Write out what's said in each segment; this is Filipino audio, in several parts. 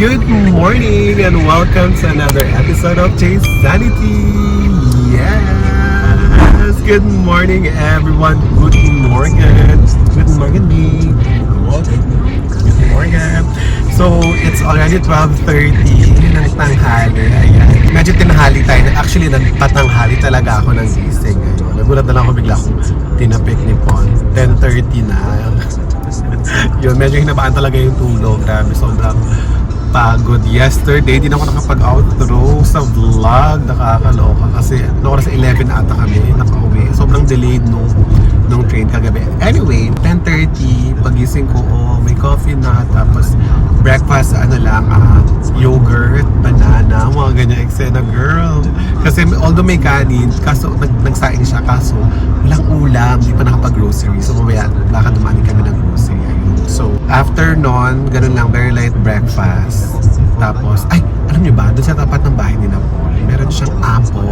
Good morning and welcome to another episode of Chase Sanity. Yes! Good morning everyone. Good morning. Good morning me. Good morning. So it's already 12:30 ng tanghali. Ayan. Medyo tinahali tayo. Actually, nagpatanghali talaga ako ng gising. Nagulat na lang ako bigla kung tinapik ni Paul. 10:30 na. Yun, medyo hinabaan talaga yung tulog. Grabe, sobrang pagod. Yesterday, di na ako nakapag-outro sa vlog. Nakakaloka kasi oras 11 ata kami nakauwi. Sobrang delayed nung train kagabi. Anyway, 10:30, pagising ko, may coffee na. Tapos breakfast, yogurt, banana, mga ganyan eksena, girl. Kasi although may kanin, kaso nagsaing siya, kaso walang ulam, di pa nakapag-grocery. So mamaya, baka dumating kami ng grocery. Ayun. So after nun, ganun lang, very light breakfast. Tapos, alam niyo ba, doon sa tapat ng bahay ni Paul, meron siyang apple.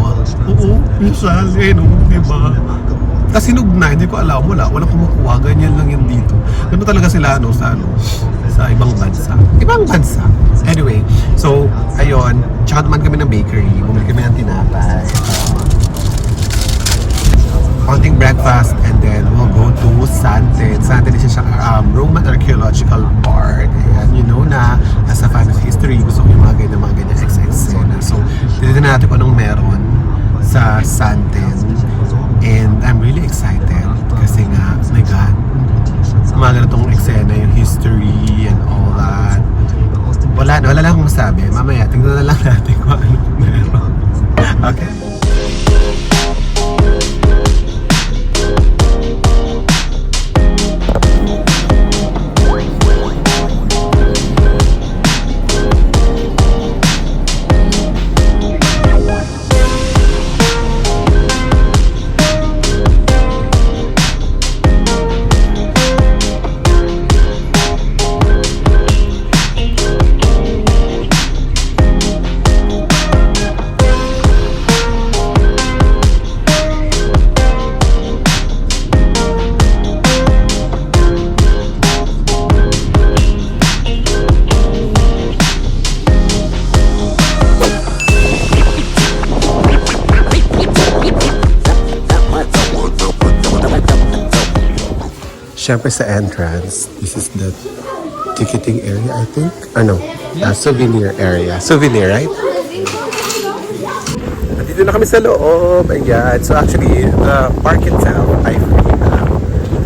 Oo, usually, no, di ba? Kasi hinog na, hindi ko alam, walang kumukuha, ganyan lang yan dito. Ganun talaga sila, sa ibang bansa. Ibang bansa. Anyway, so, ayun, tsaka naman kami ng bakery, bumili kami ng tinapay. Konting breakfast, and then we'll go to Santen. Santen is siya Roman Archaeological Park. Ayan, you know na, as a fan of history, gusto ko yung mga ganyan eksena. So, titignan natin kung anong meron sa Santen. And I'm really excited kasi nga, oh my God, mga ganitong eksena, yung history and all that. Wala lang akong masabi. Mamaya, tingnan na lang natin kung ano meron. Okay. Siyempre sa entrance, this is the ticketing area, I think. Souvenir area. Souvenir, right? Dito na kami sa loob. Ayan. So actually, the park itself ay free na.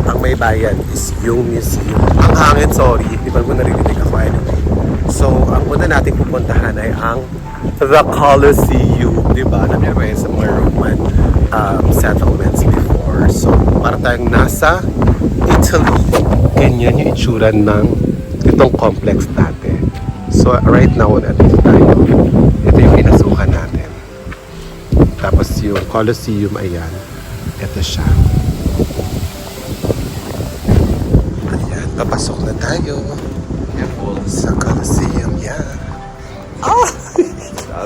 Ang may bayad is yung museum. Ang hangin, sorry. Di ba mo narinig ako anyway. So, ang una natin pupuntahan ay ang The Colosseum. Di ba? Na meron sa mga Roman settlements before. So, para tayong nasa Italy. Ganyan yung itsura ng itong complex natin. So right now, nandito tayo. Ito yung pinasukan natin. Tapos yung Colosseum, ayan. Ito siya. Ayan, papasok na tayo. Sa Colosseum, yeah. Oh!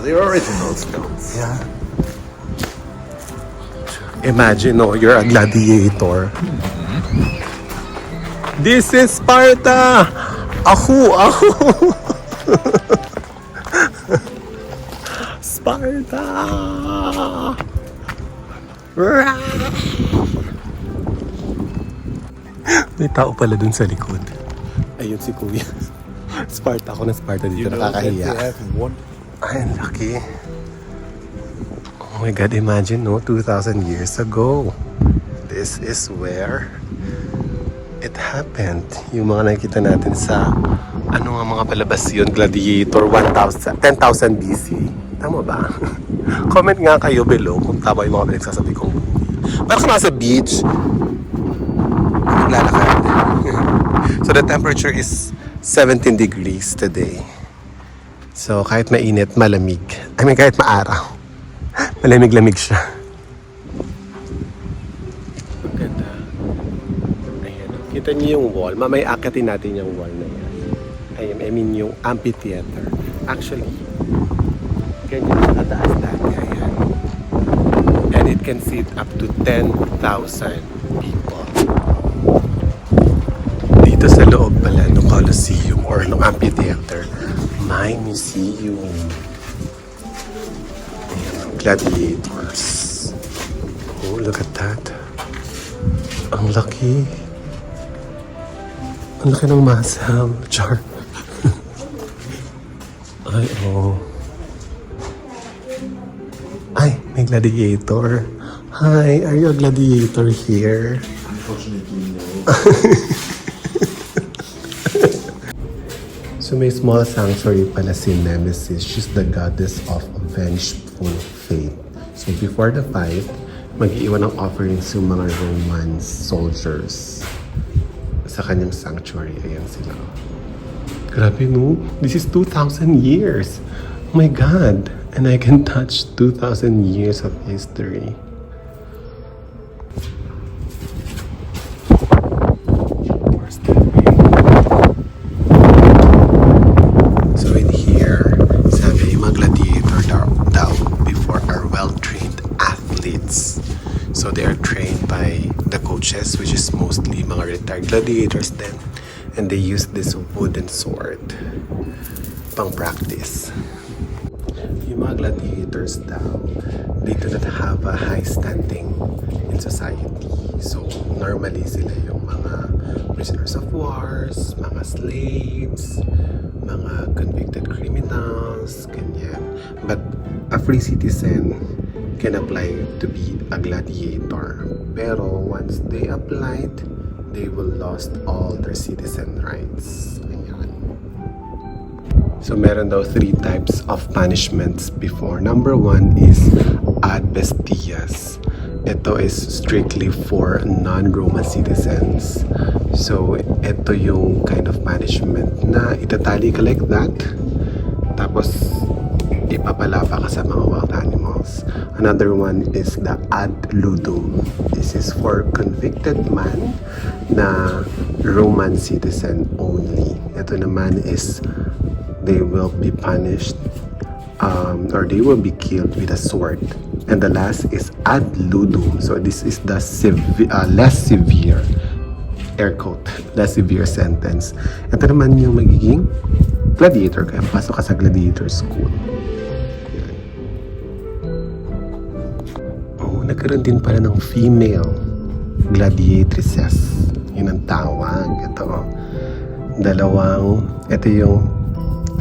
The original stones. Yeah. Imagine, you're a gladiator. This is Sparta! Ahu! Sparta! May tao pala dun sa likod. Ayun si Kuya. Sparta, ako na Sparta dito, nakakahiya. Ay, laki. Oh my God, imagine, 2,000 years ago. This is where it happened. Yung mga nakikita natin sa mga palabas yun, Gladiator, 10,000 BC. Tama ba? Comment nga kayo below kung tama yung mga pinagsasabi kong parang ka nasa beach. Naglalakad. So the temperature is 17 degrees today. So kahit mainit, malamig. Kahit maaraw. Malamig-lamig siya. Kita niyo yung wall. Mamaya akatin natin yung wall na yan. I mean yung amphitheater. Actually, ganyan siya kataas dati. Ayan. And it can seat up to 10,000 people. Dito sa loob pala ng Colosseum or ng amphitheater, my museum. Ayan, gladiators. Oh, look at that. Ang laki. Ang laki ng masam. Char. Ay, oh. Ay, may gladiator. Hi, are you a gladiator here? Unfortunately, no. So may small sanctuary pala si Nemesis. She's the goddess of vengeful fate. So before the fight, mag-iwan ng offerings yung mga Roman soldiers sa kanyang sanctuary. Ayan sila. Grabe no? This is 2,000 years. Oh my God! And I can touch 2,000 years of history. So in here, sabi yung mga gladiator daw before are well-trained athletes. So they are trained by the coaches, which is mostly mga retired gladiators then. And they use this wooden sword pang practice. Yung mga gladiators daw, they do not have a high standing in society. So normally sila yung mga prisoners of wars, mga slaves, mga convicted criminals, ganyan. But a free citizen can apply to be a gladiator. Pero once they applied, they will lost all their citizen rights. Ayan. So meron daw 3 types of punishments before. Number 1 is ad bestias. Ito is strictly for non-Roman citizens. So ito yung kind of punishment na itatali ka like that. Tapos ipapalapa ka sa mga wild animals. Another one is the ad ludum. This is for convicted man na Roman citizen only. Ito naman is they will be punished or they will be killed with a sword. And the last is ad ludum. So this is the less severe, air quote, less severe sentence. Ito naman yung magiging gladiator. Kaya pasok ka sa gladiator school. Nagkaroon din pala ng female gladiatrices. Yun ang tawag. Ito yung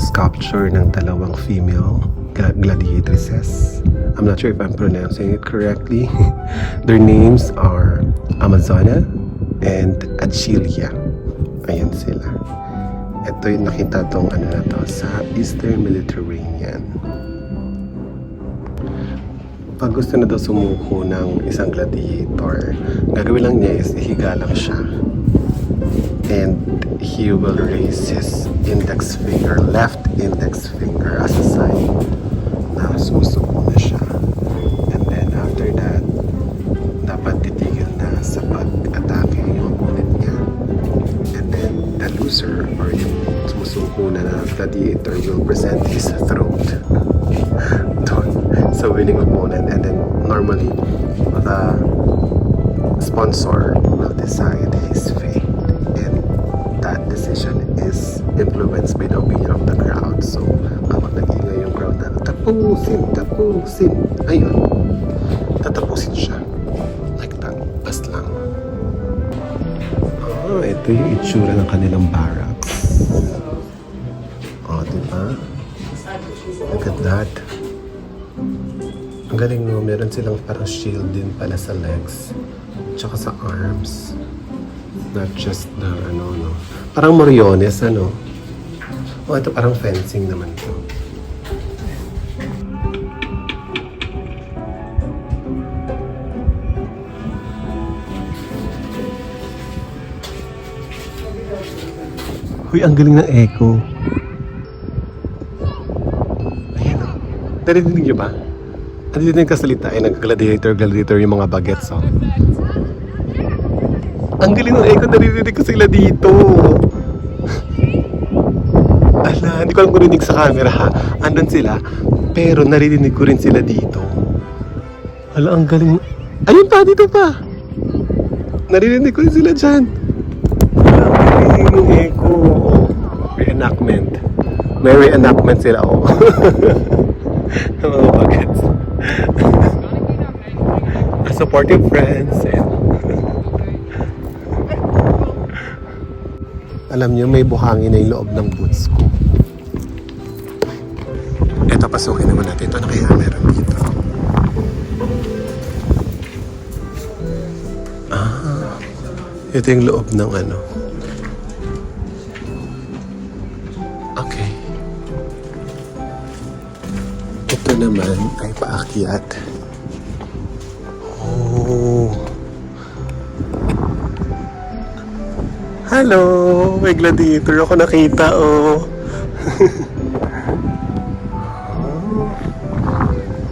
sculpture ng dalawang female gladiatrices. I'm not sure if I'm pronouncing it correctly. Their names are Amazona and Achilia. Ayan sila. Ito yung nakita tong sa Eastern Mediterranean. Pag gusto na daw sumuko ng isang gladiator, gagawin lang niya is ihiga lang siya. And he will raise his index finger, left index finger as a sign na sumusuko na siya. And then after that, dapat titigil na sa pag-atake yung opponent niya. And then the loser or yung sumusuko na gladiator will present his throat sa winning opponent, and then normally the sponsor will decide his fate, and that decision is influenced by the opinion of the crowd. So kapag nag-ingay yung crowd na tapusin, ayun, tatapusin siya like that, basta lang. Ito yung itsura ng kanilang barracks. Diba? Look at that. Ang galing no, meron silang parang shield din pala sa legs tsaka sa arms, not just the parang moriones ito parang fencing naman to. Huy, ang galing ng echo. Ayan o, narinig niyo ba? Hindi din kasalita nag-gladiator yung mga bagets Ang galing ng echo, naririnig ko sila dito. Ala, hindi ko alam kung rinig sa camera ha. Andun sila, pero naririnig ko rin sila dito. Ala, ang galing. Ayun pa, dito pa. Naririnig ko rin sila dyan. Ala, ang galing ng echo. Reenactment. May reenactment sila, oh. Ng mga bagets. Supportive friends. Alam niyo, may buhangin na yung loob ng boots ko. Ito, pasukin naman natin. Ito na kaya meron dito. Ito yung loob ng ano. Okay. Ito naman ay paakyat. Oh. Hello! May gladiator ako nakita, oh.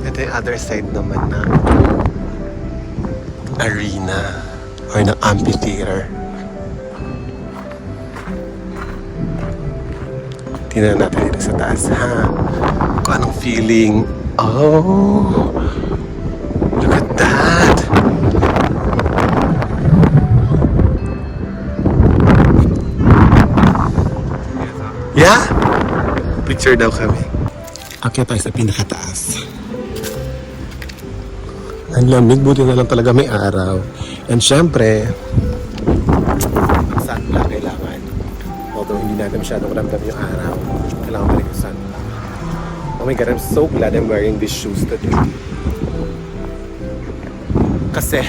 Ito yung other side naman ng arena. Or ng amphitheater. Tingnan natin dito sa taas, ha? Kung anong feeling. Oh! Look at that! Yeah? Picture daw kami. Akyat tayo sa pinakataas. Ang lamig, buti na lang talaga may araw. And syempre, ang sunblock kailangan. Although hindi natin masyadong ramdam yung araw, kailangan pa rin yung sunblock. Oh my God, I'm so glad I'm wearing these shoes today. Kasi,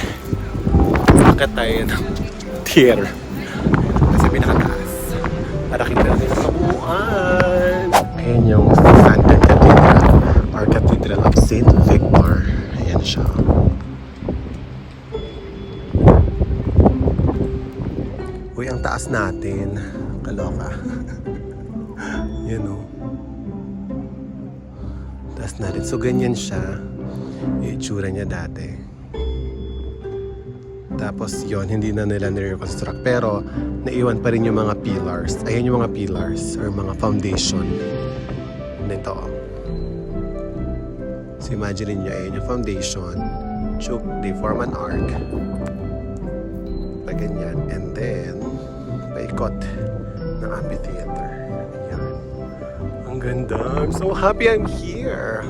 bakit tayo ng tier? Kasi pinakataas. Para kita natin sa kabuuan. Ayan yung Santa Cathedral or Cathedral of St. Victor. Ayan siya. Uy, ang taas natin. Kaloka. Yan o. Taas natin. So, ganyan siya. Yung itsura niya dati. Tapos, yon hindi na nila nire-reconstruct. Pero, naiwan pa rin yung mga pillars. Ayan yung mga pillars or mga foundation nito. So, imagine niyo, ayan yung foundation. Chuk, they form an arc. Ganyan. And then, paikot ng amphitheater. Ayan. Ang ganda. I'm so happy I'm here.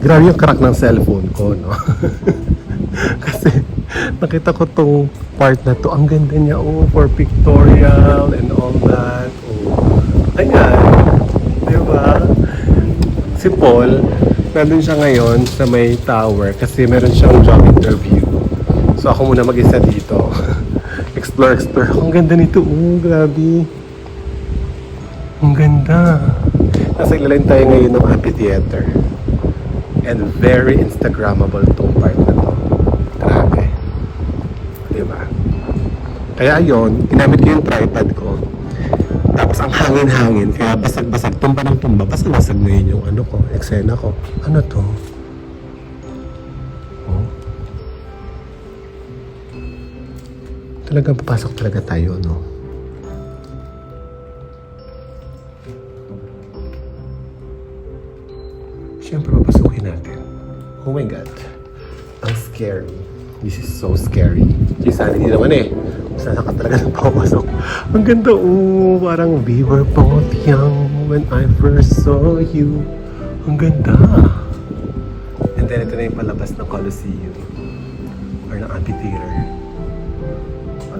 Grabe yung crack ng cellphone ko, no? Kasi nakita ko tong part na to. Ang ganda niya, oh, for pictorial and all that. Oh. Ayan. Diba? Si Paul, nandun siya ngayon sa may tower kasi meron siyang job interview. So ako muna mag-isa dito. Explore. Ang ganda nito, oh, grabe. Ang ganda. Nasa ilalim tayo ngayon ng amphitheater. And very Instagrammable tong part na to. Grabe. Diba? Kaya yun, ginamit ko yung tripod ko. Tapos ang hangin-hangin, kaya basag-basag, tumba ng tumba. Basag-basag na yun yung ano ko, eksena ko. Ano to? Oh. Talagang papasok talaga tayo, no? Siyempre, papasukin natin. Oh my God. Ang scary. This is so scary. Si Sunny din naman eh. Sana ka talaga nang papasok. Ang ganda, oh. Parang we were both young when I first saw you. Ang ganda. And then ito na yung palabas ng Colosseum. Or ng amphitheater.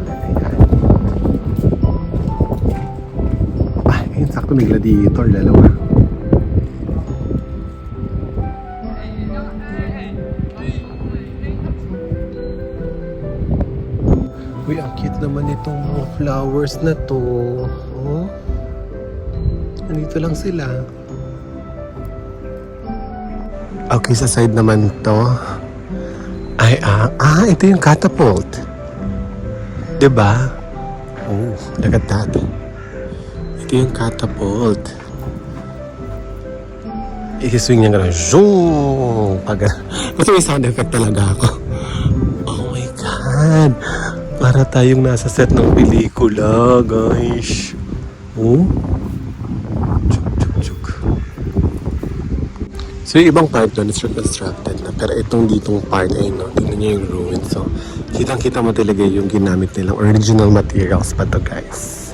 Ayan. Ayun, sakto may gladiator. Dalawa. Uy, ang cute naman itong mga flowers na to. Oh. Nandito lang sila. Okay, sa side naman to. Ay, ito yung catapult. Diba? Oh, look at that. Ito yung catapult. I-swing niya gano'n. Zoom! Basta may sound effect talaga ako. yan. Para tayong nasa set ng pelikula, guys. Oh. Chuk. So yung ibang part doon is reconstructed na. Pero itong ditong part ay no, tingnan niyo yung ruin. So kitang-kita mo talaga yung ginamit nilang original materials pa to, guys.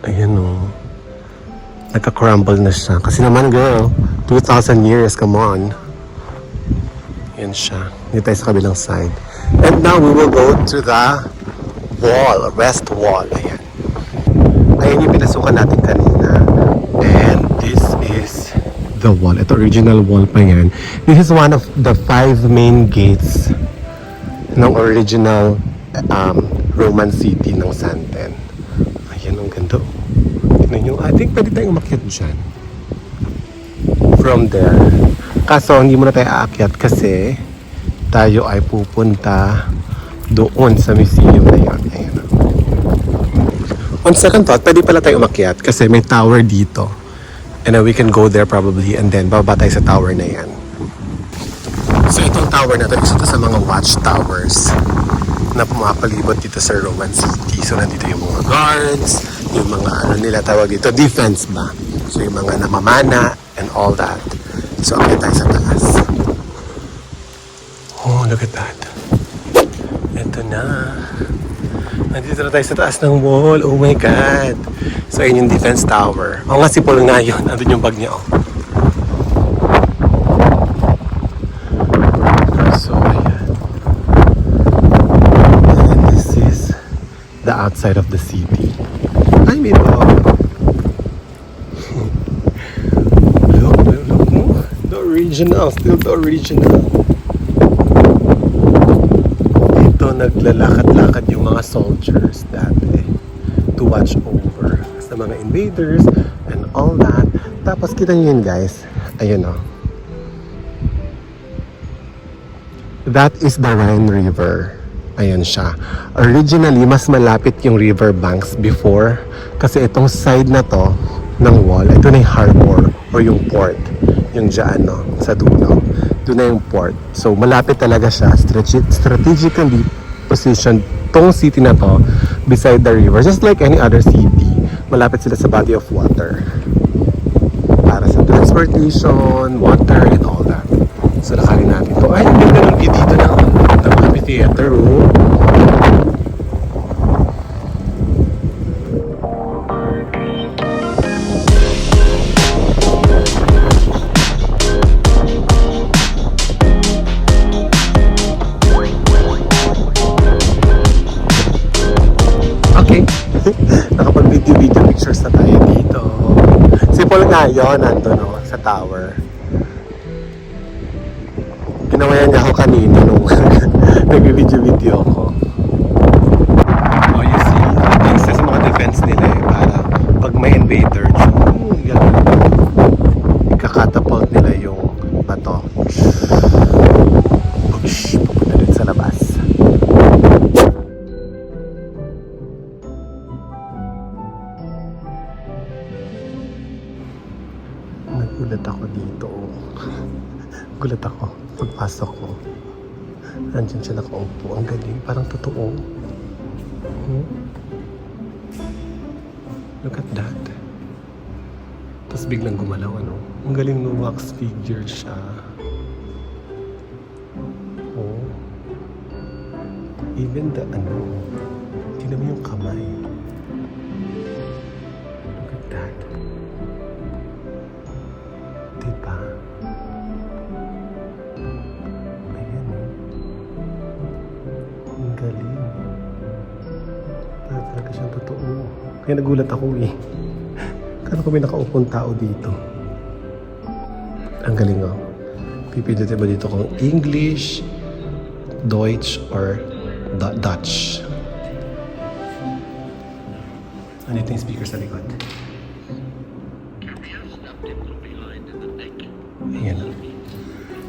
Ayan o. Nagka-crumble na siya. Kasi naman girl, 2,000 years, come on. Yan siya. Dito tayo sa kabilang side. And now we will go to the wall, west wall. Ayan. Ayan yung pinasukan natin kanina. And this is the wall. Ito original wall pa yan. This is one of the 5 main gates ng original Roman city ng Santen. Ayan, ang ganda. Tignan nyo. I think pwede tayong umakyat dyan. From there. Kaso hindi mo na tayo aakyat kasi tayo ay pupunta doon sa museum na yun. Ayan. On second thought, pwede pala tayo umakyat kasi may tower dito. And then we can go there probably and then bababa tayo sa tower na yan. So itong tower na ito, isa ito sa mga watchtowers na pumapalibot dito sa Roman City. So nandito yung mga guards, yung mga ano nila tawag dito, defense ba? So yung mga namamana and all that. So okay tayo sa taas. Oh, look at that. Ito na. Nandito na tayo sa taas ng wall. Oh my God. So ayun yung defense tower. Oo nga si Paul nga yun. Andun yung bag niya oh. So ayan. And this is the outside of the city. I mean, oh. Look mo. The original. Still the original. Dito naglalakad-lakad yung mga soldiers dati to watch over sa mga invaders and all that. Tapos kita nyo yun guys. Ayun o. That is the Rhine River. Ayan siya. Originally, mas malapit yung river banks before kasi itong side na to ng wall, ito na yung harbor or yung port. Yung dyan, no? Sa dulo. Doon na yung port. So, malapit talaga siya. Strategically positioned tong city na to beside the river. Just like any other city. Malapit sila sa body of water. Para sa transportation, water, and all that. So, nakalin natin to. Ay, ang ganda ng view dito na. Ng amphitheater, oh. Okay. Nakapag-video pictures na tayo dito. Si Paul nga yun, nandun no, sa tower. Ginawayan niya ako kanina nung nag-video ako. Oh, you see? Ito isa sa mga defense nila eh, para pag may invader, ikakatapult nila yung bato. Pupunta din sa labas. Nagulat ako dito. Gulat ako pagpasok ko. Nandiyan siya nakaupo. Ang galing. Parang totoo. Look at that. Tapos biglang gumalaw, ano? Ang galing no, wax figure siya. Oh. Even the, ano, tingnan mo yung kamay. Look at that. Diba? Ayan, oh. Ang galing. Talaga siyang totoo. Kaya nagulat ako eh. Kala ko may nakaupong tao dito. Ang galing oh. Pipilitin ba dito kung English, Deutsch, or Dutch? Andito yung speaker sa likod. Ayan.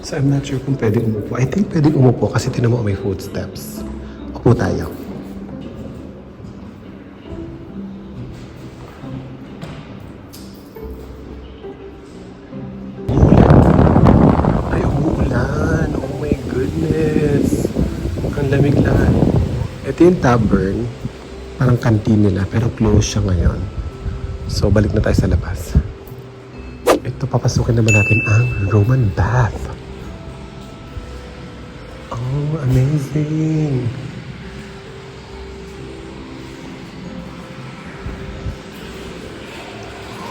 So I'm not sure kung pwede umupo. I think pwede umupo kasi tinan mo may footsteps. Upo tayo. Ay, umuulan. Oh my goodness. Ang lamig lang. Ito yung tavern. Parang canteen nila, pero close siya ngayon. So, balik na tayo sa labas. Ito, papasukin naman natin ang Roman bath. Oh, amazing!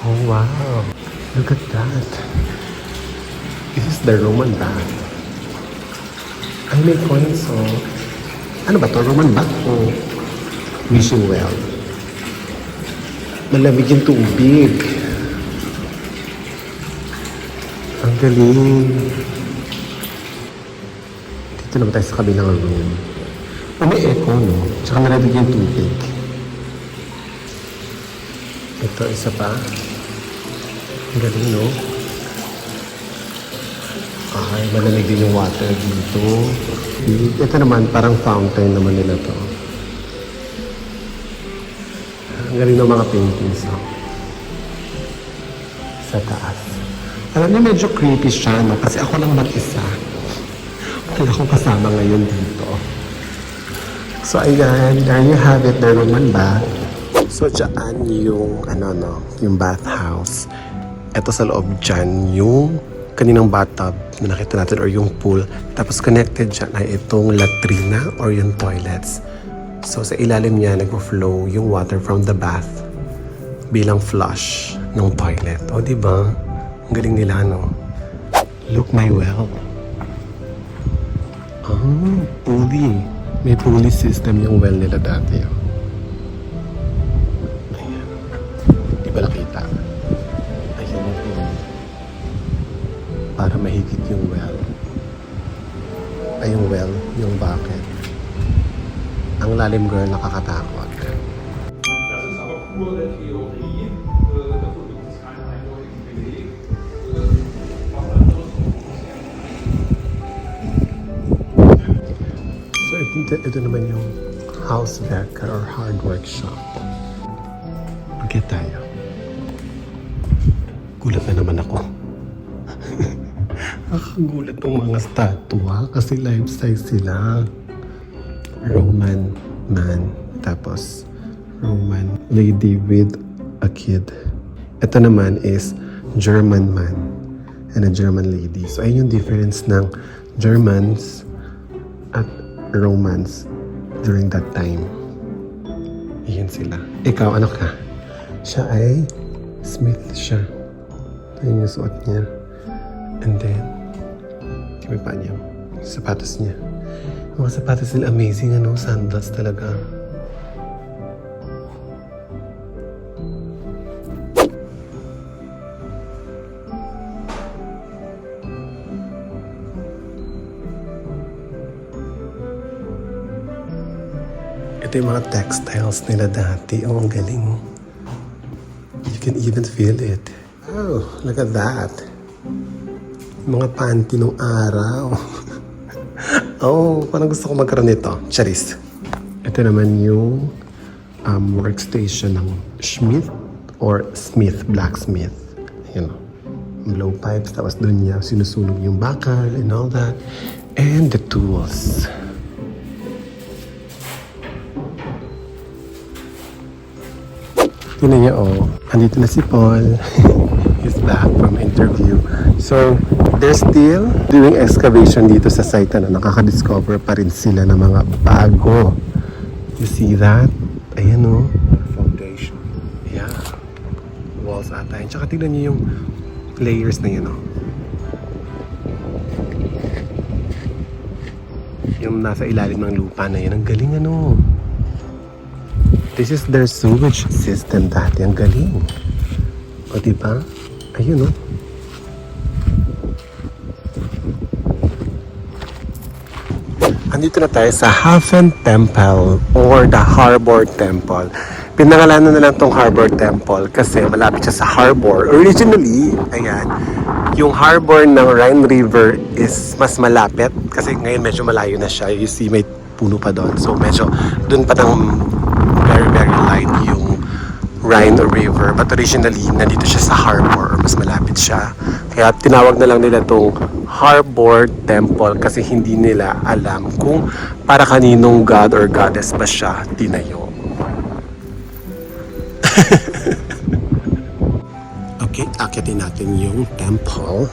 Oh, wow! Look at that! This is the Roman bath. Ay, may coins, oh. Ano ba to? Roman bath o wishing well? Malamig yung tubig. Ang galing. Dito naman tayo sa kabilang room. Oh, may echo, no? Tsaka malamig yung tubig. Ito, isa pa. Ang galing, no? Ay, malamig din yung water dito. Ito naman, parang fountain naman nila to. Ang galing ng mga paintings, no? Sa taas. Alam niyo, medyo creepy siya, no? Kasi ako lang mag-isa. Wala akong kasama ngayon dito. So, ayan. There you have it. The Roman bath. So, dyan yung, yung bathhouse. Ito sa loob dyan, yung kaninang bathtub na nakita natin or yung pool. Tapos connected dyan ay itong latrina or yung toilets. So sa ilalim niya nag-flow yung water from the bath bilang flush ng toilet. O diba? Ang galing nila, no? Look my well. Oh, pulley. May pulley system yung well nila dati. Oh. Ayan. Di ba nakita? Ayan yung pulley. Para mahigit yung well. Ay, yung well, yung bucket. Ang lalim, girl, nakakatakot. Das ist aber pure Theorie. Dafür gibt es keinen eindeutigen Beleg. Was anderes So, ito naman yung house decker or hard workshop. Pagkat tayo. Gulat na naman ako. Nakakagulat ng mga statua kasi life size sila. Roman man, tapos Roman lady with a kid. Ito naman is German man and a German lady. So, ayun yung difference ng Germans at Romans during that time. Iyan sila. Ikaw, ano ka? Siya ay Smith siya. Ito yung suot niya. And then, kami pa niya. Sapatos niya. Mga sapatos nila amazing, ano? Sandals talaga. Ito yung mga textiles nila dati. Oh, ang galing. Oh. You can even feel it. Oh, look at that. Mga panty nung araw. Oh, parang gusto ko magkaroon nito. Charis. Ito naman yung workstation ng Schmidt or Smith, blacksmith. Ayan o. Blowpipes, tapos dun niya sinusunog yung bakal and all that. And the tools. Tingnan niyo, oh. Andito na si Paul. He's back from interview. So, they're still doing excavation dito sa site na nakaka-discover pa rin sila ng mga bago. You see that? Ayan, oh. Foundation. Yeah. Walls ata. Tsaka tingnan niyo yung layers na yun, oh. Yung nasa ilalim ng lupa na yun. Ang galing, ano. This is their sewage system dati. Ang galing. O, diba? Ayun, oh. Andito na tayo sa Hafen Temple or the Harbor Temple. Pinangalanan na lang tong Harbor Temple kasi malapit siya sa harbor. Originally, ayan, yung harbor ng Rhine River is mas malapit kasi ngayon medyo malayo na siya. You see, may puno pa doon. So, medyo doon pa ng very, very light yung Rhine River. But originally, nandito siya sa harbor or mas malapit siya. Kaya tinawag na lang nila tong Harbor Temple kasi hindi nila alam kung para kaninong god or goddess ba siya tinayo. Okay, akitin natin yung temple.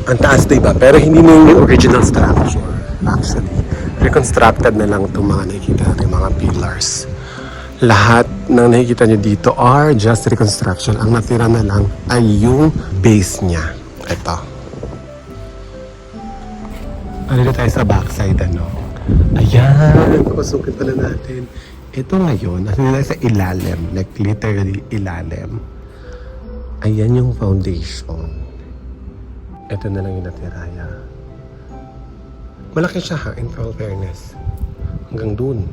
Ang taas, diba? Pero hindi na yung original structure. Actually, reconstructed na lang itong mga nakikita natin, mga pillars. Lahat ng nakikita nyo dito are just reconstruction. Ang natira na lang ay yung base niya. Ito. Ano tayo sa backside, ano? Ayan, papasukin pala natin. Ito ngayon, nasa nila sa ilalim, like literally ilalim. Ayan yung foundation. Ito na lang yung natira niya. Malaki siya ha, in all fairness. Hanggang dun.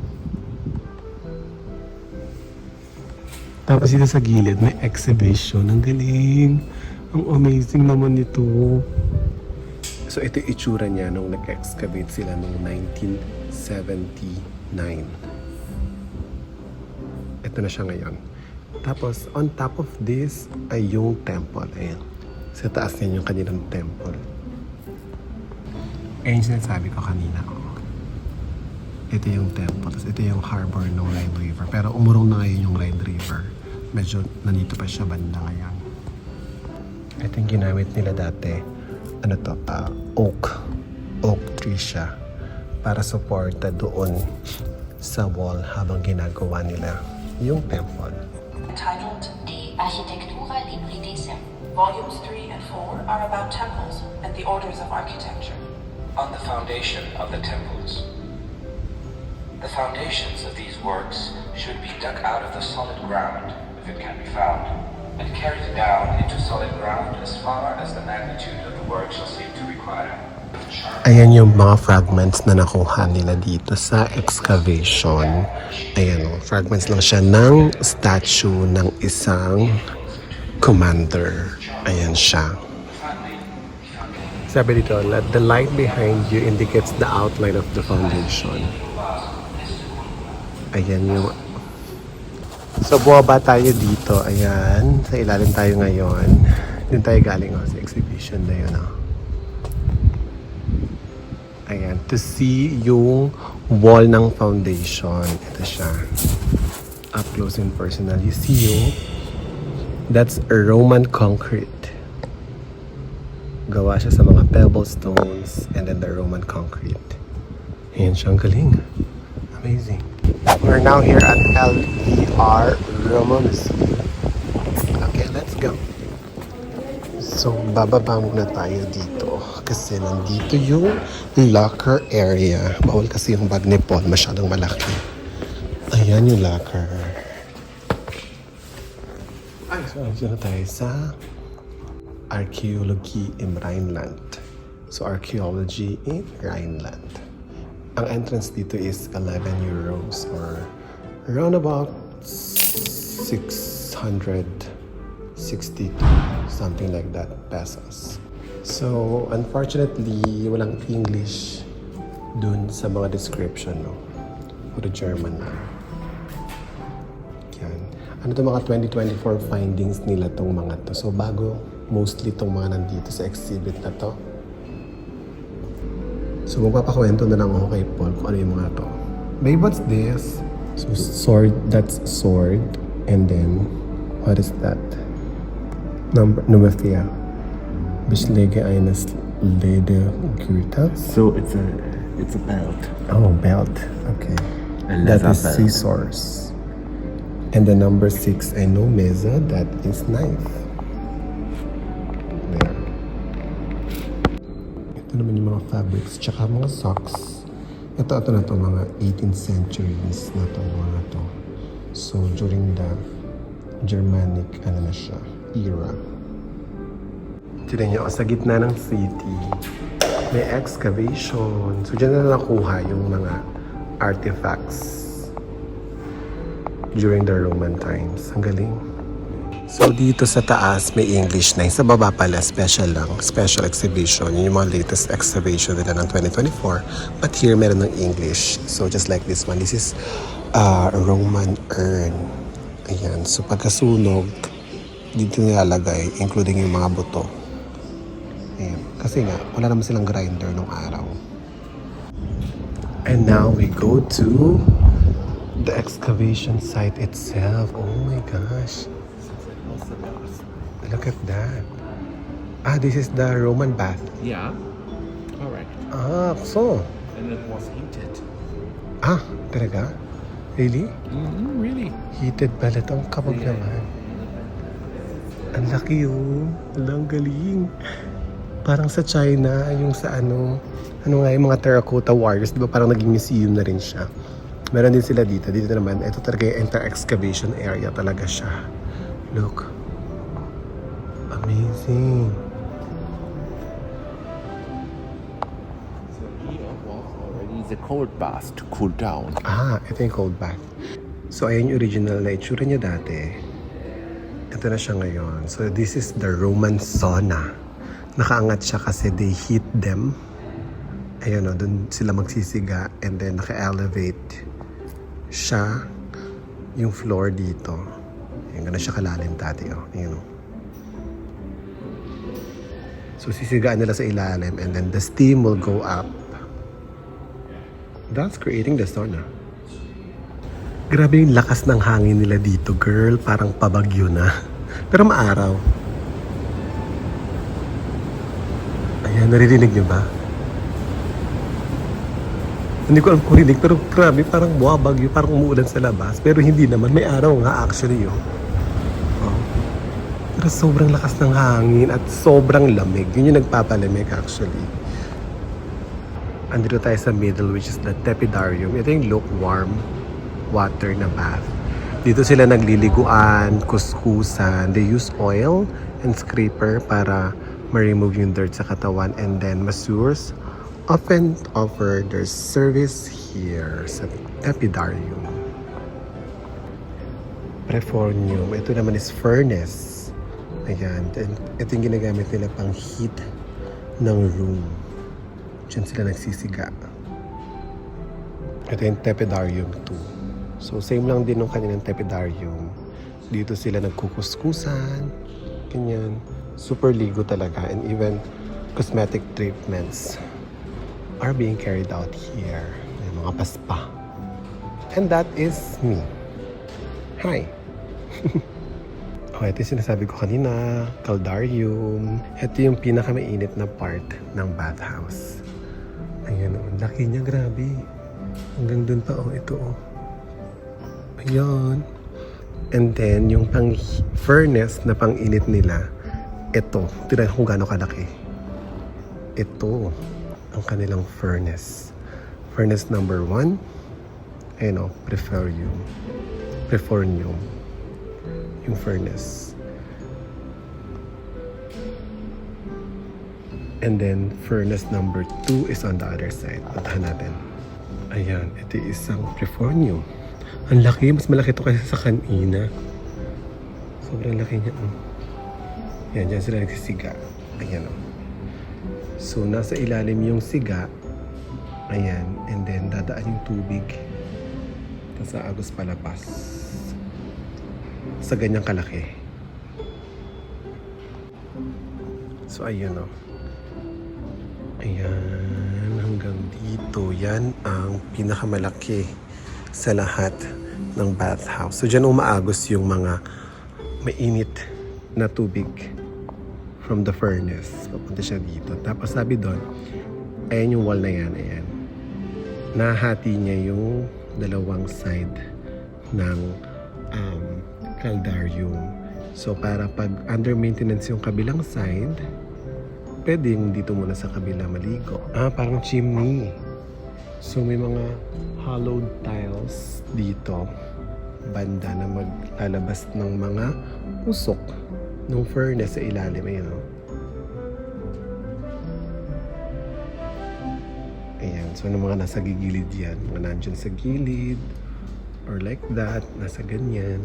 Tapos dito sa gilid, may exhibition. Ang galing. Ang amazing naman nito. So ito yung itsura niya nung nag-excavate sila noong 1979. Ito na siya ngayon. Tapos on top of this ay yung temple. Ayan. Sa taas niya yung kanilang temple. Ayan yung sinasabi ko kanina. Ito yung temple. Tapos ito yung harbor ng Rhine River. Pero umurong na ngayon yung Rhine River. Medyo nandito pa siya banda ngayon. Ito yung ginamit nila dati. Ano to? Oak. Oak tree siya. Para supporta doon sa wall habang ginagawa nila yung temple. Entitled De Architectura Libridicem. Volumes 3 and 4 are about temples and the orders of architecture. On the foundation of the temples. The foundations of these works should be dug out of the solid ground, if it can be found, and carried down into solid ground as far as the magnitude of the work shall seem to require. Ayan yung mga fragments na nakuha nila dito sa excavation. Ayan o, fragments lang siya ng statue ng isang commander. Ayan siya. Sabi dito, the light behind you indicates the outline of the foundation. Ayan yung... So, buwaba tayo dito. Ayan, sa ilalim tayo ngayon. Doon tayo galing sa exhibition na yun. Ayan, to see yung wall ng foundation. Ito siya. Up close and personal. You see yung... That's a Roman concrete. Gawa siya sa mga pebble stones and then the Roman concrete. Ayan siya, ang galing. Amazing. We're now here at LER Romanesque. Okay, let's go. So, bababa muna tayo dito kasi nandito yung locker area. Bawal kasi yung bag ni Paul, masyadong malaki. Ayan yung locker. So, dito na tayo sa Archaeology in Rhineland. So, archaeology in Rhineland. Ang entrance dito is 11 euros or around about 662, something like that, pesos. So, unfortunately, walang English dun sa mga description, no? Puro German na. Yan. Ano to mga 2024 findings nila tong mga to. So, bago mostly tong mga nandito sa exhibit na to. So, magpapakwento na lang ako kay Paul kung ano yung mga to. Babe, what's this? So, sword, that's sword. And then, what is that? Numethia. Beschläge eines Ledergürtels. So it's a belt. Oh, belt. Okay. A That leather is belt. scissors. And the number 6, I know, mesa, that is knife. There. Ito naman yung mga fabrics, tsaka mga socks. Ito na to, mga 18th centuries na to, mga to. So, during the Germanic, ano na siya, era. Tignan nyo, sa gitna ng city, may excavation. So, dyan na nakuha yung mga artifacts during the Roman times. Ang galing. So, dito sa taas, may English na. Sa baba pala, special lang. Special exhibition. Yun yung mga latest excavation nila ng 2024. But here, meron ng English. So, just like this one. This is a Roman urn. Ayan. So, pagkasunog, dito nilalagay, including yung mga buto. Ayan. Kasi nga, wala naman silang grinder nung araw. And now we go to the excavation site itself. Oh my gosh. Look at that. This is the Roman bath. Yeah, correct. So. And it was heated. Talaga? Really? Really? Heated pala ito. Ang kapag naman. Ang laki yun. Ang galing. Parang sa China, yung sa ano nga yung mga terracotta warriors, di ba parang naging museum na rin siya. Meron din sila dito. Dito naman, ito talaga yung entire excavation area talaga siya. Look. Amazing. So here was already the cold bath to cool down. Ito yung cold bath. So, ayan yung original na itsura niya dati. Ito na siya ngayon. So, this is the Roman sauna. Nakaangat siya kasi they heat them. Ayan o, dun sila magsisiga and then naka-elevate siya yung floor dito. Ayan, gano'n siya kalalim dati o. Ayan o. So, sisigaan nila sa ilalim and then the steam will go up. That's creating the sauna. Grabe yung lakas ng hangin nila dito, girl. Parang pabagyo na. Pero maaraw. Ayan, naririnig niyo ba? Hindi ko alam kung rinig, pero grabe, parang buwabagyo, parang umuulan sa labas. Pero hindi naman, may araw nga actually yun. Pero sobrang lakas ng hangin at sobrang lamig. Yun yung nagpapalamig actually. Andito tayo sa middle, which is the tepidarium. Ito yung lukewarm water na bath. Dito sila nagliliguan, kuskusan. They use oil and scraper para ma-remove yung dirt sa katawan. And then masseurs often offer their service here sa tepidarium. Prefornium. Ito naman is furnace. Ayan. Ito yung ginagamit nila pang heat ng room. Diyan sila nagsisiga. Ito yung tepidarium 2. So, same lang din nung kanilang tepidarium. Dito sila nagkukuskusan. Ganyan. Super ligo talaga. And even cosmetic treatments are being carried out here. May mga paspa. And that is me. Hi! Ito yung sinasabi ko kanina. Caldarium. Ito yung pinakamainit na part ng bathhouse. Ayan o. Laki niya. Grabe. Hanggang dun pa o. Ito o. Ayan. And then, yung pang furnace na pang-init nila, ito. Tignan kung gaano kalaki. Ito ang kanilang furnace. Furnace number 1. Ayan o. Prefornium. Yung furnace. And then, furnace number 2 is on the other side. Puntahan natin. Ayan. Ito isang prefornium. Ang laki. Mas malaki ito kasi sa kanina. Sobrang laki niya. Yan, dyan sila nagsisiga. Ayan o. So, nasa ilalim yung siga. Ayan. And then, dadaan yung tubig. Tapos aagos palapas. Sa ganyang kalaki. So, ayan o. Ayan. Hanggang dito. Yan ang pinakamalaki sa lahat ng bathhouse. So, dyan umaagos yung mga mainit na tubig from the furnace. Papunta siya dito. Tapos sabi doon, ayan yung wall na yan. Ayan. Nahati niya yung dalawang side ng caldarium. So, para pag under maintenance yung kabilang side, pwedeng dito muna sa kabila maligo. Parang chimney. So, may mga hollowed tiles dito. Banda na maglalabas ng mga usok ng furnace sa ilalim. Ayan o. Ayan. So, ano mga nasa gigilid yan? Mga nandyan sa gilid. Or like that. Nasa ganyan.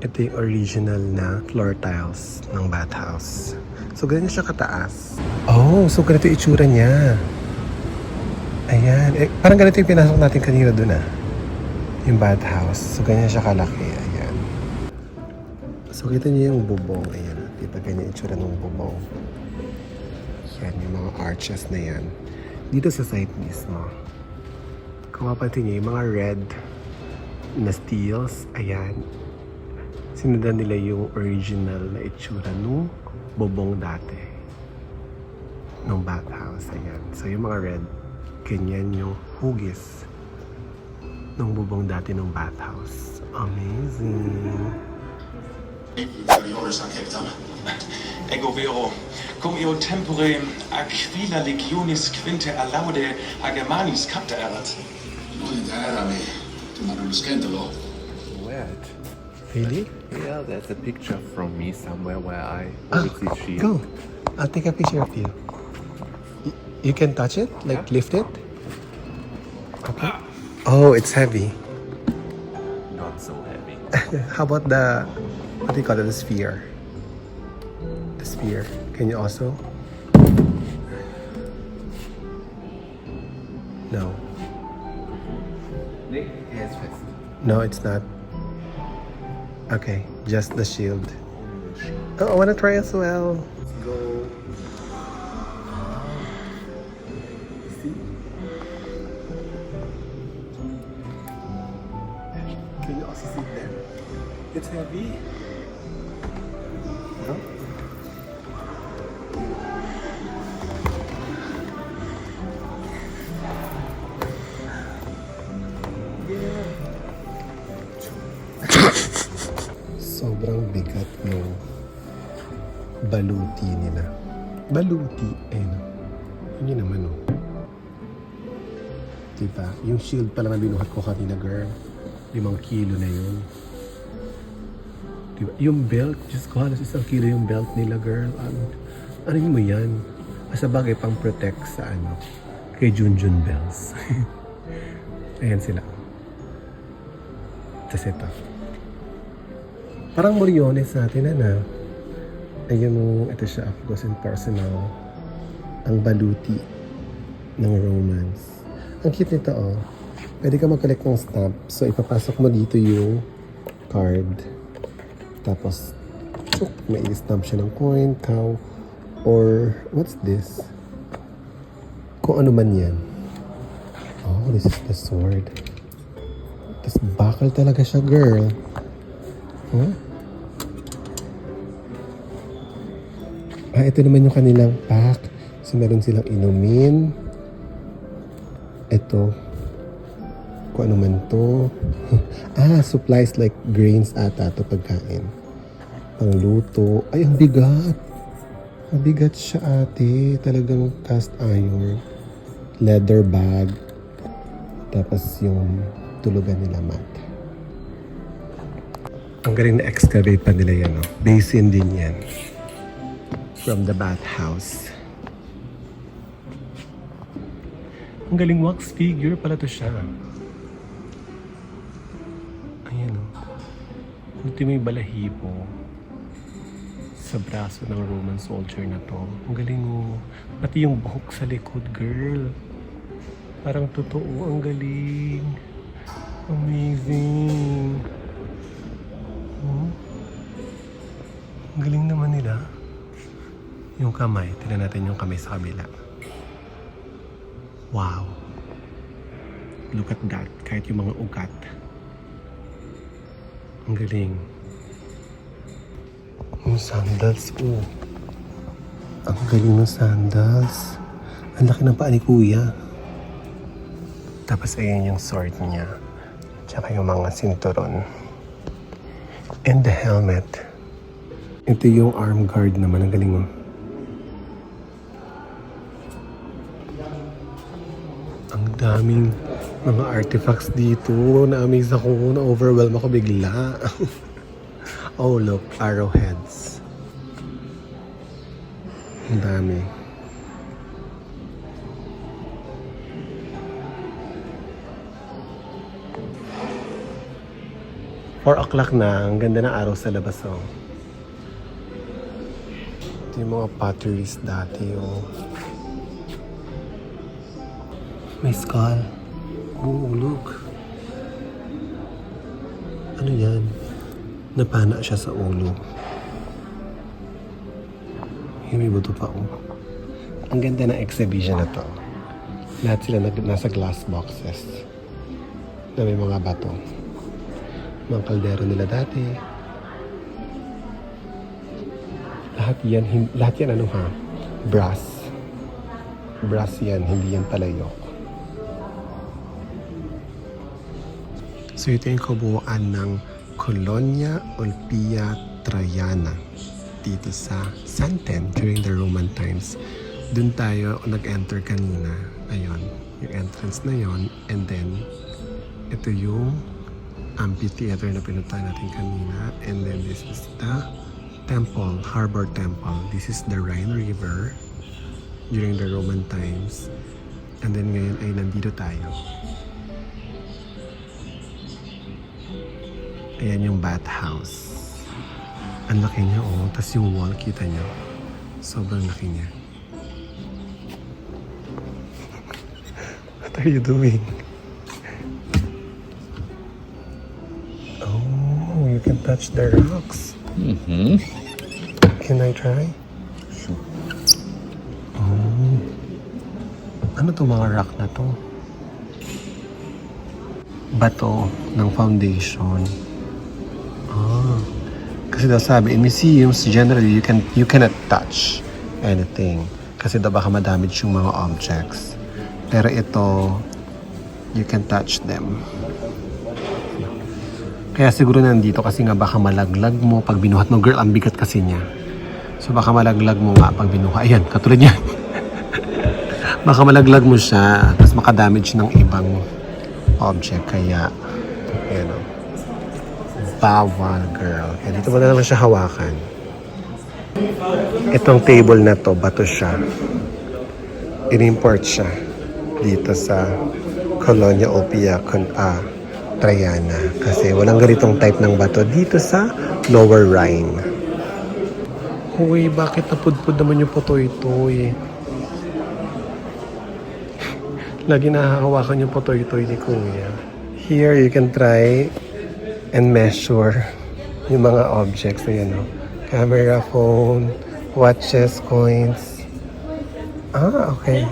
Ito yung original na floor tiles ng bathhouse. So, ganyan siya kataas. Oh, so ganito yung itsura niya. Ayan. Parang ganito yung pinasok natin kanina dun yung bathhouse. So, ganyan siya kalaki. Ayan. So, kita niyo yung bubong. Ayan. Diba ganyan itsura ng bubong. Yan, yung mga arches na yan. Dito sa site mismo. Kung mapansin niyo, yung mga red na steels, ayan. Sinundan nila yung original na itsura nung bubong dati. Nung bathhouse, ayan. So yung mga red, ganyan yung hugis nung bubong dati nung bathhouse. Amazing! Ego vero, cum eo tempore aquila legionis quinte alaude Agermanis capta erat. Weird. Really? Yeah, there's a picture from me somewhere where I hold this shield. Go! I'll take a picture of you. You can touch it? Like lift it? Okay. Oh, it's heavy. Not so heavy. How about the, what do you call it, the sphere? The sphere. Can you also? No. Yes, fest. No, it's not. Okay, just the shield. Oh, I want to try as well. Let's go. Can you also sit there? It's heavy. No? Sobrang bigat ng baluti nila. Baluti, no? Yun naman, no? Diba? Yung shield pala na binuhat ko kanina, girl. 5 kilo na yun. Diba? Yung belt, just ko, halos 1 kilo yung belt nila, girl. Ano mo yan? Sa bagay, pang protect sa kay Junjun Bells. Ayan sila. Tapos ito. Parang Moriones natin, Ayun, ito siya, up close and personal. Ang baluti ng romance. Ang cute nito, oh. Pwede ka mag-collect ng stamp. So, ipapasok mo dito yung card. Tapos, may i-stamp siya ng coin, cow, or what's this? Kung ano man yan. Oh, this is the sword. Tapos, bakal talaga siya, girl. Huh? Ito naman yung kanilang pack. So, meron silang inumin. Ito. Kung ano man to. Supplies like grains ata to pagkain. Pangluto. Ay, ang bigat. Mabigat siya, ate. Talagang cast iron. Leather bag. Tapos yung tulugan nila mat. Ang galing na excavate pa nila yan, no? Basin din yan. From the bathhouse. Ang galing wax figure pala to siya. Ayan, o. Ito yung balahibo sa braso ng Roman soldier na to. Ang galing, o. Pati yung buhok sa likod, girl. Parang totoo. Ang galing. Amazing. Oh. Ang galing naman nila. Yung kamay. Tignan natin yung kamay sa kabila. Wow. Look at that. Kahit yung mga ugat. Ang galing. Yung sandals ko. Ang galing ng sandals. Ang laki ng paa ni kuya. Tapos ayan yung sword niya. Tsaka yung mga sinturon. And the helmet. Ito yung arm guard naman. Ang galing mo. Ang daming mga artifacts dito. Na-amaze ako. Na-overwhelm ako bigla. Oh, look. Arrowheads. Ang dami. Four o'clock na. Ang ganda ng araw sa labas, oh. Ito yung mga potteries dati, oh. May skull. Oh, look. Ano yan? Napana siya sa ulo. May buto pa, oh. Ang ganda ng exhibition na to. Lahat sila nasa glass boxes na may mga bato. Mga kaldero nila dati. Lahat yan ano ha? Brass. Brass yan, hindi yan palayok. So ito yung kabuuan ng Colonia Olpia Traiana dito sa Santen during the Roman times. Doon tayo nag-enter kanina. Ayun, yung entrance na yon. And then, ito yung amphitheater na pinunta natin kanina. And then this is the temple, Harbor Temple. This is the Rhine River during the Roman times. And then ngayon ay nandito tayo. Ayan yung bathhouse. Ang laki niya, oh. Tapos yung wall, kita niyo. Sobrang laki niya. What are you doing? Oh, you can touch the rocks. Mm-hmm. Can I try? Sure. Oh. Ano to mga rock na to? Bato ng foundation. Ah. Kasi daw sabi, in museums, generally, you cannot touch anything. Kasi daw baka madamage yung mga objects. Pero ito, you can touch them. Kaya siguro nandito kasi nga baka malaglag mo pag binuhat mo. Girl, ang bigat kasi niya. So baka malaglag mo nga pag binuhat. Ayan, katulad niyan. Baka malaglag mo siya, tapos makadamage ng ibang object. Kaya, ayan o. Bawal, girl. Kaya dito mo na naman siya hawakan. Itong table na to, bato siya. In-import siya dito sa Colonia Olpia Traiana. Kasi walang ganitong type ng bato dito sa Lower Rhine. Uy, bakit napudpud naman yung potoy-toy? Lagi nahahawakan yung potoy-toy ni Kuya. Here, you can try and measure yung mga objects. Ayan, no? Camera, phone, watches, coins. Ah, okay.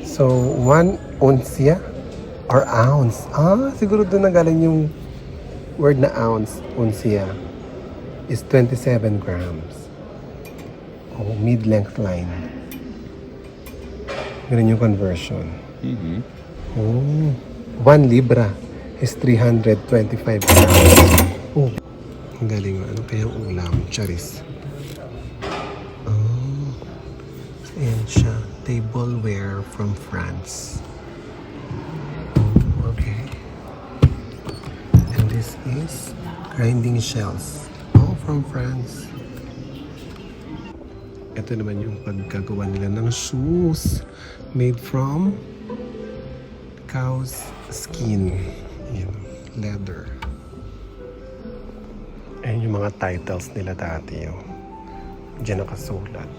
So, 1 uncia or ounce. Ah, siguro doon nagaling yung word na ounce, uncia, is 27 grams. Oh, mid-length line. Ganun yung conversion. Mm-hmm. Oh, 1 libra is 325 grams. Oh, ang galing. Ano kayang ulam? Charis. Oh, ayan siya. Tableware from France. Oh, okay. And this is grinding shells. Oh, from France. Ito naman yung pagkagawa nila ng shoes made from cow's skin. Yan, leather. Ayan yung mga titles nila dati. Oh. Diyan nakasulat.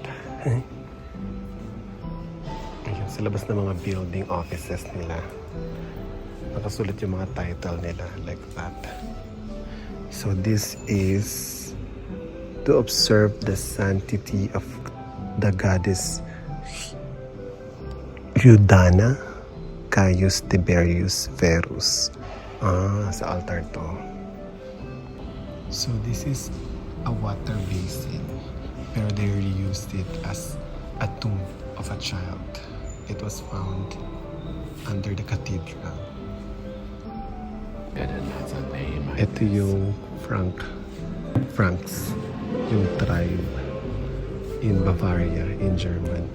Ayan, sa labas ng mga building offices nila. Nakasulat yung mga title nila like that. So this is to observe the sanctity of the goddess Eudana Caius Tiberius Verus. Ah, sa altar to. So this is a water basin, pero they reused it as a tomb of a child. It was found under the cathedral. Get another name. Ito yung Franks, yung tribe in Bavaria, in German.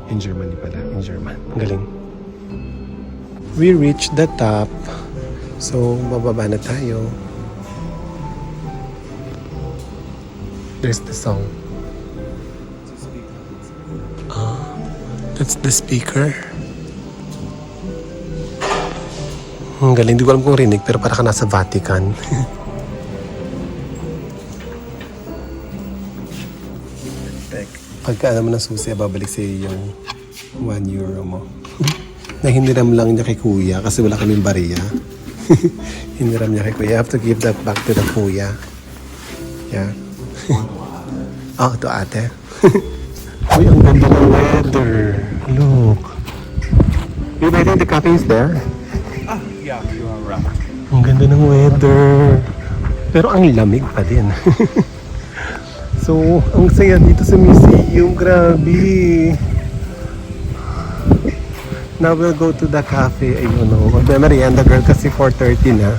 In Germany pala, in German. Galing. We reached the top. So, bababa na tayo. There's the song. Ah, that's the speaker. Ang galing. Hindi ko alam kung rinig, pero para ka nasa Vatican. Pagka alam mo ng susi, babalik sa iyo yung 1 euro mo. Na hiniram lang niya kay Kuya kasi wala kaming bariya. Hiniram niya kay Kuya. You have to give that back to the Kuya. Yeah. Oh, to ate. Uy, ang ganda ng weather. Look. Babe, I think the cafe is there. Yeah, you are right. Ang ganda ng weather. Pero ang lamig pa din. So, ang saya dito sa museum. Grabe. Now we'll go to the cafe. Ayun o. Magme-merienda girl kasi 4:30 na.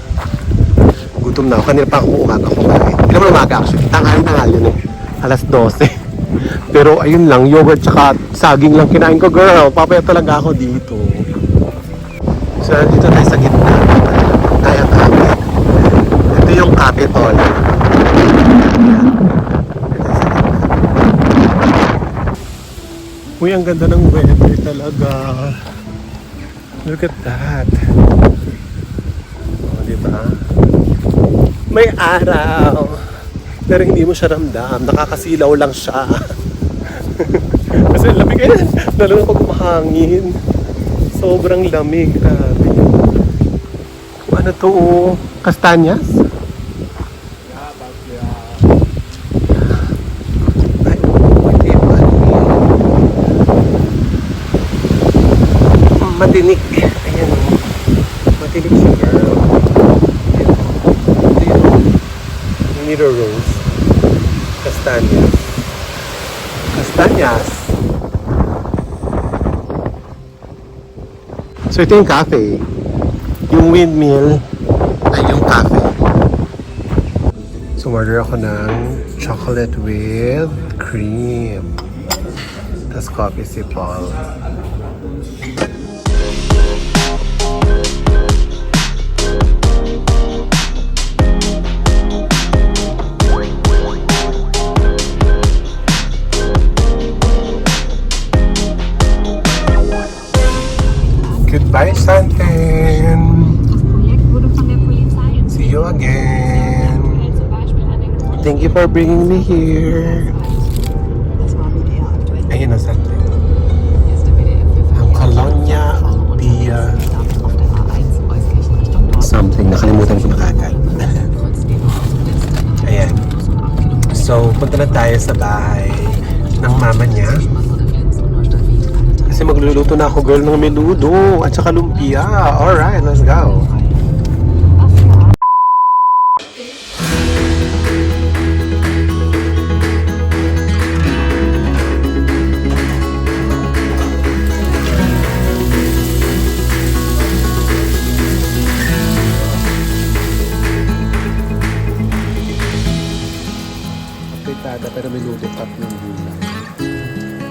Gutom na ako. Kanina pa ako umaga kumain. Hindi naman umaga actually. Tanghali yun eh. Alas 12. Pero ayun lang, yogurt tsaka saging lang kinain ko girl. Papaya talaga ako dito. So, dito tayo sa gitna. Tayo cafe. Ito yung Capitol. Uy, ang ganda ng weather talaga. Look at that. O, diba? May araw. Pero hindi mo siya ramdam. Nakakasilaw lang siya. Kasi lamig eh. Lalo na pag umahangin. Sobrang lamig. Grabe. Ano to? Kastanyas? Ay, hindi ba? Matinik. Ayan o. Matinik siya, girl. Ayan o. Ito yun. Niro Rose. Kastanyas. Kastanyas. So ito yung cafe. Yung windmill ay yung cafe. So order ako ng chocolate with cream. Tapos coffee si Paul. Goodbye, Santen. Projekt wurde von der Polizei in See you again. zum Beispiel an den Thank you for bringing me here. Das war mit der aktuellen Ayun na, Santen. erste WDF für Ang Colonia Pia auf der A1 Euskirchen Richtung Norden. something. Nakalimutan ko na kagad. Trotzdem ausgesetzt Ayan. So, punta na tayo sa bahay ng mama niya. Kasi magluluto na ako, girl, ng menudo at saka lumpia. Alright, let's go. Fritada, pero menudo, tatlong gulay.